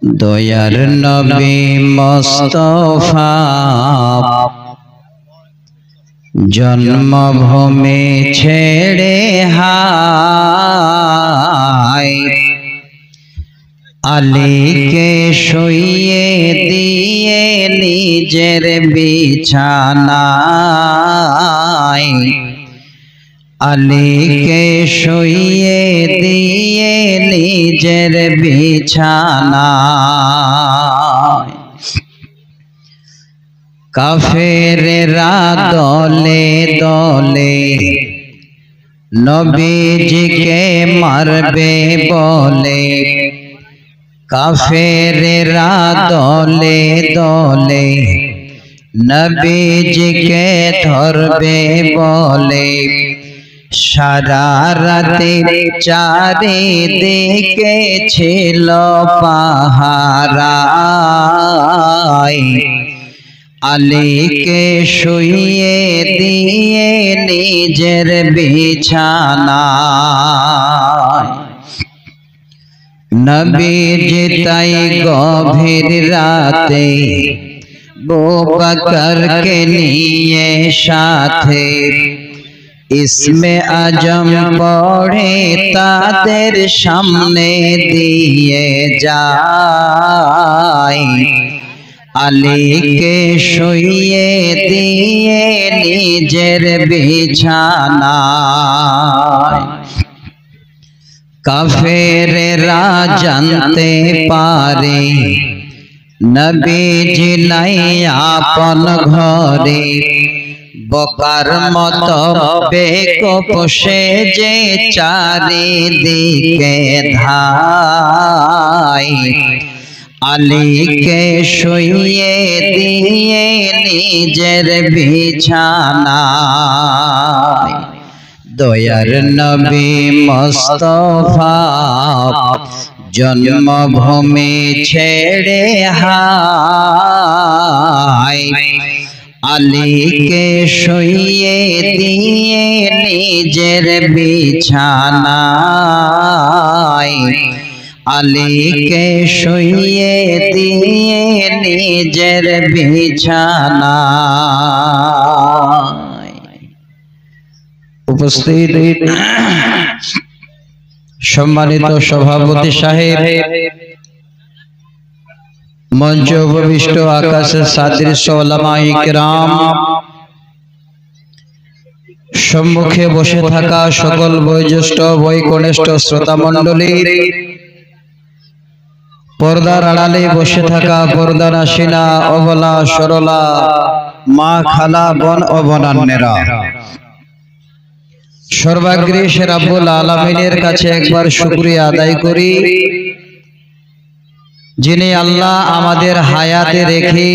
দয়ার নবী মুস্তাফা জন্মভূমি ছেড়ে হায় আলীকে শুইয়ে দিয়ে নিজের বিছানায় আলীকে শুইয়ে দিয়ে নিজের বিছানায় কাফেররা দলে দলে নবীজিকে মারবে বলে কাফেররা দলে দলে নবীজিকে ধরবে বলে সারা রাতে চারিদিকে ছিল পাহারায় আলীকে শুইয়ে দিয়ে নিজের বিছানায় নবীজি তাই গভীর রাতে আবু বকরকে নিয়ে সাথে ইসমে আজম পড়ে তাদের সামনে দিয়ে যায় আলীকে শুইয়ে দিয়ে নিজের বিছানায় কাফেররা জানতে পারে নবীজি নাই আপন ঘরে বকার মতো বেকুব সেজে চারিদিকে ধায় আলীকে শুইয়ে দিয়ে নিজের বিছানায় দয়ার নবী মুস্তাফা জন্মভূমি ছেড়ে হায় আলীকে শুইয়ে দিয়ে নিজের বিছানায় আলীকে শুইয়ে দিয়ে নিজের বিছানায় উপস্থিত সম্মানিত সভাপতি সাহেব মঞ্চ উপবিষ্ট আকাশের সাদৃশ্য উলামায়ে কিরাম সম্মুখে বসে থাকা সকল বয়োজ্যেষ্ঠ বয়কনিষ্ঠ শ্রোতা মণ্ডলী পর্দার আড়ালে বসে থাকা পর্দানাসীনা অবলা সরলা মা খালা বোন ও বনান্যেরা সর্বাগ্রে সে রাব্বুল আলামিনের কাছে একবার শুকরিয়া আদায় করি যিনি আল্লাহ আমাদের হায়াতে রেখে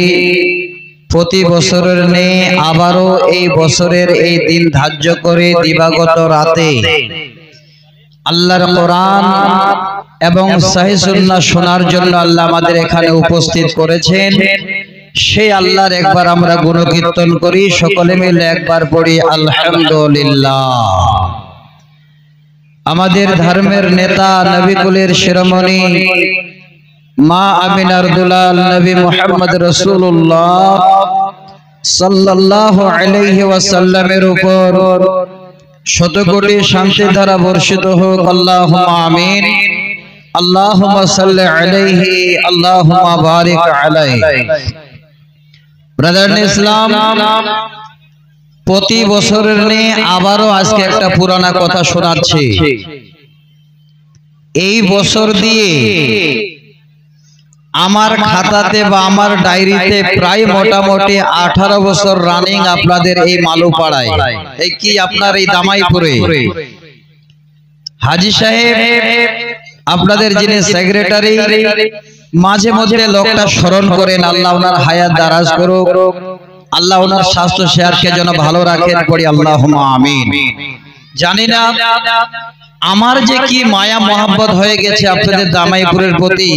প্রতি বছরের ন্যায় আবারও এই বছরের এই দিন ধার্য করে দিবাগত রাতে আল্লাহর কোরআন এবং সহিহ সুন্নাহ শোনার জন্য আল্লাহ আমাদের এখানে উপস্থিত করেছেন সেই আল্লাহর একবার আমরা গুণকীর্তন করি সকলে মিলে একবার পড়ি আলহামদুলিল্লাহ। আমাদের ধর্মের নেতা নবী কুলের শিরোমণি মা আমিনার দুলাল নবী মুহাম্মদ রাসূলুল্লাহ সাল্লাল্লাহু আলাইহি ওয়াসাল্লামের উপর শত কোটি শান্তি ধারা বর্ষিত হোক আল্লাহুম্মা আমিন। আল্লাহুম্মা সাল্লি আলাইহি আল্লাহুম্মা বারিক আলাইহি। ব্রাদার ইসলাম প্রতি বছরের নিয়ে আবারও আজকে একটা পুরানা কথা শোনাচ্ছি। এই বছর দিয়ে আমার খাতাতে বা আমার ডায়েরিতে প্রায় মোটামুটি 18 বছর রানিং আপনাদের এই মালুপাড়ায় এই কি আপনার এই দামাইপুরে হাজী সাহেব আপনাদের যিনি সেক্রেটারি মাঝে মধ্যে লোকটা স্মরণ করেন আল্লাহ ওনার হায়াত দারাজ করুক আল্লাহ ওনার স্বাস্থ্য শেয়ারকে যেন ভালো রাখেন পড়ি আল্লাহুম্মা আমিন। জানি না আমার যে কি মায়া মোহাব্বত হয়ে গেছে আপনাদের দামাইপুরের প্রতি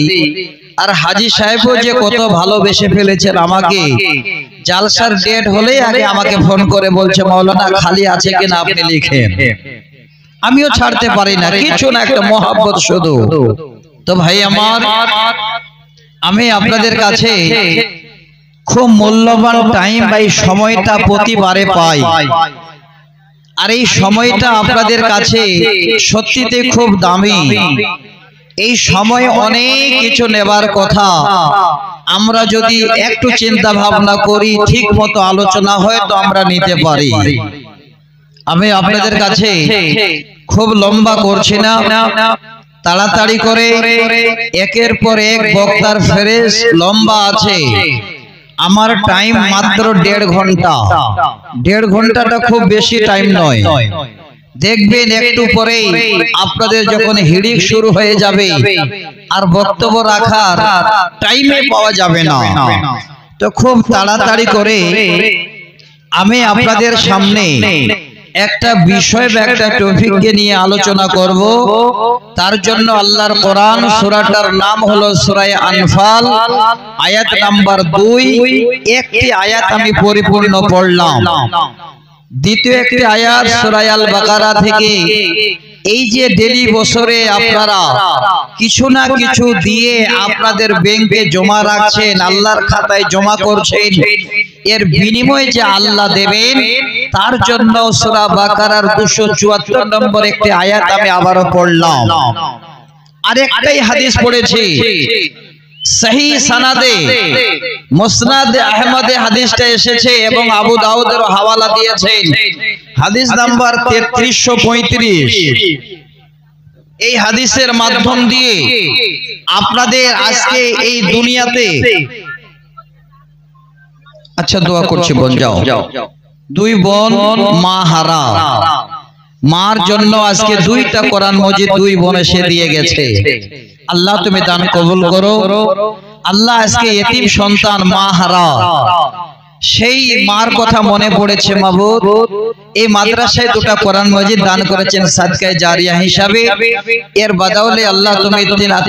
আর হাজী সাহেবও যে কত ভালোবেসে ফেলেছেন আমাকে জালসার ডেট হলেই আগে আমাকে ফোন করে বলছে মাওলানা খালি আছে কিনা আপনি লিখেন। আমিও ছাড়তে পারি না কিছু না একটা মোহাব্বত শুধু। তো ভাই আমার আমি আপনাদের কাছে খুব মূল্যবান টাইম বা এই সময়টা প্রতিবারে পাই, আর এই সময়টা আপনাদের কাছে সত্যিতে খুব দামি। এই সময় অনেক কিছু নেবার কথা, আমরা যদি একটু চিন্তা ভাবনা করি, ঠিক মতো আলোচনা হয় তো আমরা নিতে পারি। আমি আপনাদের কাছে খুব লম্বা করছি না, তাড়াতাড়ি করে একের পর এক বক্তার ফেরেশ লম্বা আছে। আমার টাইম মাত্র 1.5 ঘন্টা। 1.5 ঘন্টাটা খুব বেশি টাইম নয়। দেখবেন একটু পরেই আপনাদের যখন হিড়িক শুরু হয়ে যাবে আর বক্তব্য রাখার টাইমে পাওয়া যাবে না। তো খুব তাড়াতাড়ি করে আমি আপনাদের সামনে একটা বিষয় বা একটা টপিককে নিয়ে আলোচনা করব। তার জন্য আল্লাহর কোরআন সূরাটার নাম হলো সূরা আনফাল, আয়াত নাম্বার 2। একটি আয়াত আমি পরিপূর্ণ পড়লাম। দ্বিতীয় একটি আয়াত সূরা আল বাকারা থেকে। এই যে ডেলি বছরে আপনারা কিছু না কিছু দিয়ে আপনাদের ব্যাংকে জমা রাখছেন, আল্লাহর খাতায় জমা করছেন, এর বিনিময়ে যে আল্লাহ দেবেন তার জন্য সূরা বাকারার 274 নম্বর একটি আয়াত আমি আবারও পড়লাম। আরেকটাই হাদিস পড়েছি সহি সনদে, মুসনাদে আহমদে হাদিসটা এসেছে এবং আবু দাউদের হাওয়ালা দিয়েছেন। হাদিস নাম্বার 3335। এই হাদিসের মাধ্যম দিয়ে আপনাদের আজকে এই দুনিয়াতে, আচ্ছা দোয়া করছি বোন, যাও। 2 বোন মা হারা, মার জন্য আজকে 2টা কোরআন মজিদ 2 বোন এসে দিয়ে গেছে। আল্লাহ তুমি দান কবুল করো। আল্লাহ আজকে এতিম সন্তান মা হারা, সেই মার কথা মনে পড়েছে মাবুদ। এই মাদ্রাসায় 2টা কোরআন মজিদ দান করেছেন সাদকায়ে জারিয়া হিসাবে। এর বদলে আল্লাহ তুমি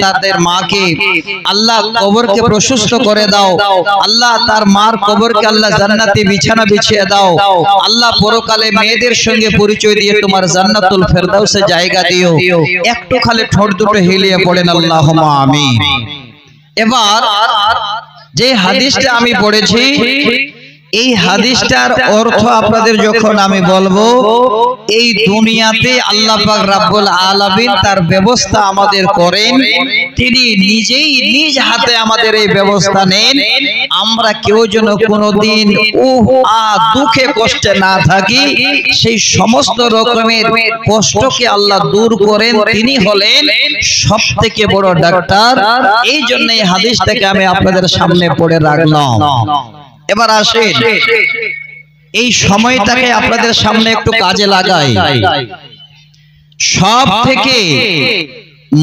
তাদের মাকে আল্লাহ কবরকে প্রশস্ত করে দাও। আল্লাহ তার মার কবরকে আল্লাহ জান্নাতি বিছানা বিছিয়ে দাও। আল্লাহ পরকালে মেয়েদের সঙ্গে পরিচয় দিয়ে তোমার জান্নাতুল ফেরদাউসে জায়গা দিও। একটু খালি ঠোঁট দুটো হিলিয়ে পড়েন আল্লাহুম্মা আমিন। এবার যে হাদিসটা আমি পড়েছি, এই হাদিসটার অর্থ আপনাদের যখন আমি বলবো, এই দুনিয়াতে আল্লাহ পাক রব্বুল আলামিন তার ব্যবস্থা আমাদের করেন, তিনি নিজেই নিজ হাতে আমাদের এই ব্যবস্থা নেন। আমরা কেউ যেন কোনোদিন দুঃখে কষ্টে না থাকি, সেই সমস্ত রকমের কষ্টকে আল্লাহ দূর করেন। তিনি হলেন সবথেকে বড় ডাক্তার। এই জন্য এই হাদিসটাকে আমি আপনাদের সামনে পড়ে রাখলাম। এবার আসেন এই সময়টাকে আপনাদের সামনে একটু কাজে লাগাই। সব থেকে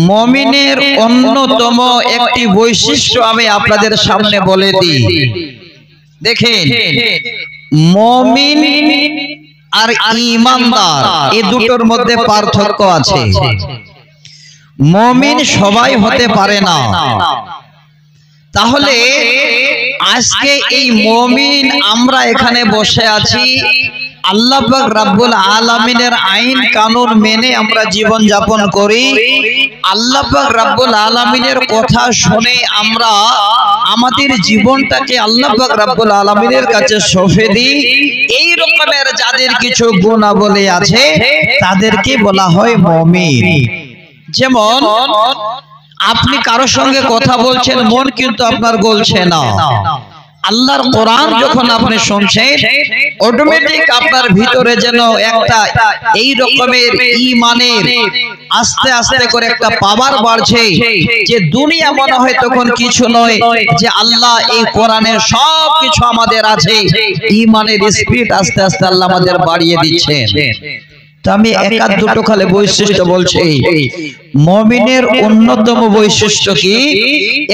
মুমিনের অন্যতম একটি বৈশিষ্ট্য আমি আপনাদের সামনে বলে দিই। দেখেন, মুমিন আর ঈমানদার এই দুটোর মধ্যে পার্থক্য আছে। মুমিন সবাই হতে পারে না। তাহলে আজকে এই মুমিন আমরা এখানে বসে আছি, আল্লাহ পাক রব্বুল আলামিনের আইন কানুন মেনে আমরা জীবন যাপন করি। আল্লাহ পাক রব্বুল আলামিনের কথা শুনে আমরা আমাদের জীবনটাকে আল্লাহ পাক রব্বুল আলামিনের কাছে সঁপে দিই। এই রকমের যাদের কিছু গুণাবলী আছে তাদেরকে বলা হয় মুমিন। যেমন আপনি কারোর সঙ্গে কথা বলছেন, মন কিন্তু আপনার গলছে না। আল্লাহর কোরআন যখন আপনি শুনছেন, অটোমেটিক আপনার ভিতরে যেন একটা এই রকমের ঈমানের আস্তে আস্তে করে একটা পাওয়ার বাড়ছে, যে দুনিয়া মনে হয় তখন কিছু নয়, যে আল্লাহ এই কোরআনের সব কিছু আমাদের আছে। ঈমানের স্পিড আস্তে আস্তে আল্লাহ আমাদের বাড়িয়ে দিচ্ছেন। তো আমি একাধ দুটো খালি বৈশিষ্ট্য বলছি। মুমিনের অন্যতম বৈশিষ্ট্য কি,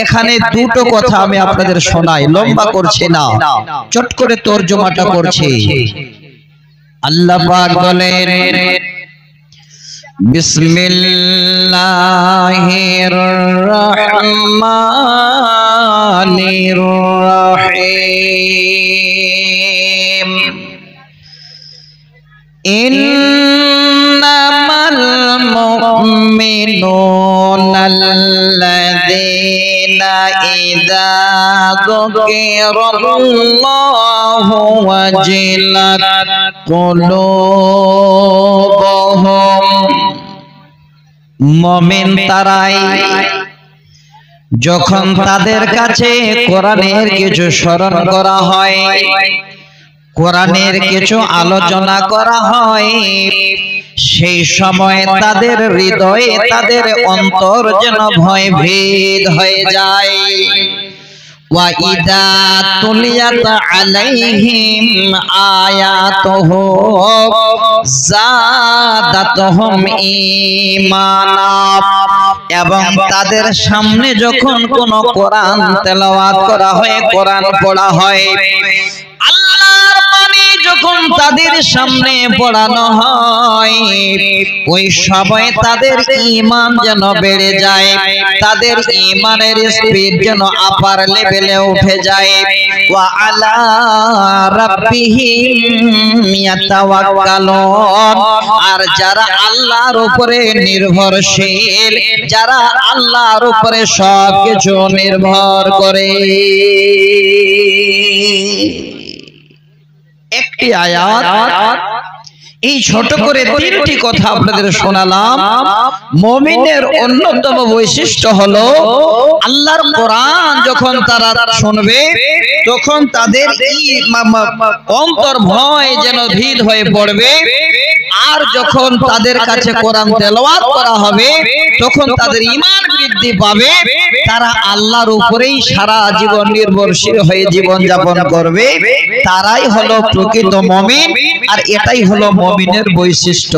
এখানে দুটো কথা আমি আপনাদের শোনাই, লম্বা করছি না, চট করে তরজমাটা করছি। আল্লাহ পাক বলেন, বিসমিল্লাহির রহমানির রহিম। ইন্নামাল মুমিনুনা আল্লাযীনা ইযা যুকিরাল্লাহু ওয়াজিলাত কুলুবুহুম। মুমিন তারাই যখন তাদের কাছে কোরআনের কিছু স্মরণ করা হয়, কোরআনের কিছু আলোচনা করা হয়, সেই সময় তাদের হৃদয়ে তাদের অন্তর যেন ভয়ভীত হয়ে যায়। ওয়া ইযা তুলিয়াত আলাইহিম আয়াতুহু যাদাতুহুম ঈমানা। এবং তাদের সামনে যখন কোন কোরআন তেলাওয়াত করা হয়, কোরআন পড়া হয়, আল্লাহর বাণী যখন তাদের সামনে পড়ানো হয়, ওই সময় তাদের ঈমান যেন বেড়ে যায়, তাদের ঈমানের স্পিড যেন আপার লেভেলে উঠে যায়। ওয়া আলা রাব্বিহিম ইয়াতাওয়াক্কালুন। আর যারা আল্লাহর উপরে নির্ভরশীল, যারা আল্লাহর উপরে সবকিছু নির্ভর করে। একটি আয়াত, এই ছোট করে তিনটি কথা আপনাদের শোনালাম। মুমিনের অন্যতম বৈশিষ্ট্য হলো আল্লাহর কোরআন যখন তারা শুনবে তখন তাদের অন্তর ভয় যেন ভীত হয়ে পড়বে। আর যখন তাদের কাছে কোরআন তেলাওয়াত করা হবে তখন তাদের ঈমান বৃদ্ধি পাবে, তারা আল্লাহর উপরেই সারা জীবন নির্ভরশীল হয়ে জীবন যাপন করবে। তারাই হলো প্রকৃত মুমিন, আর এটাই হলো মুমিনের বৈশিষ্ট্য।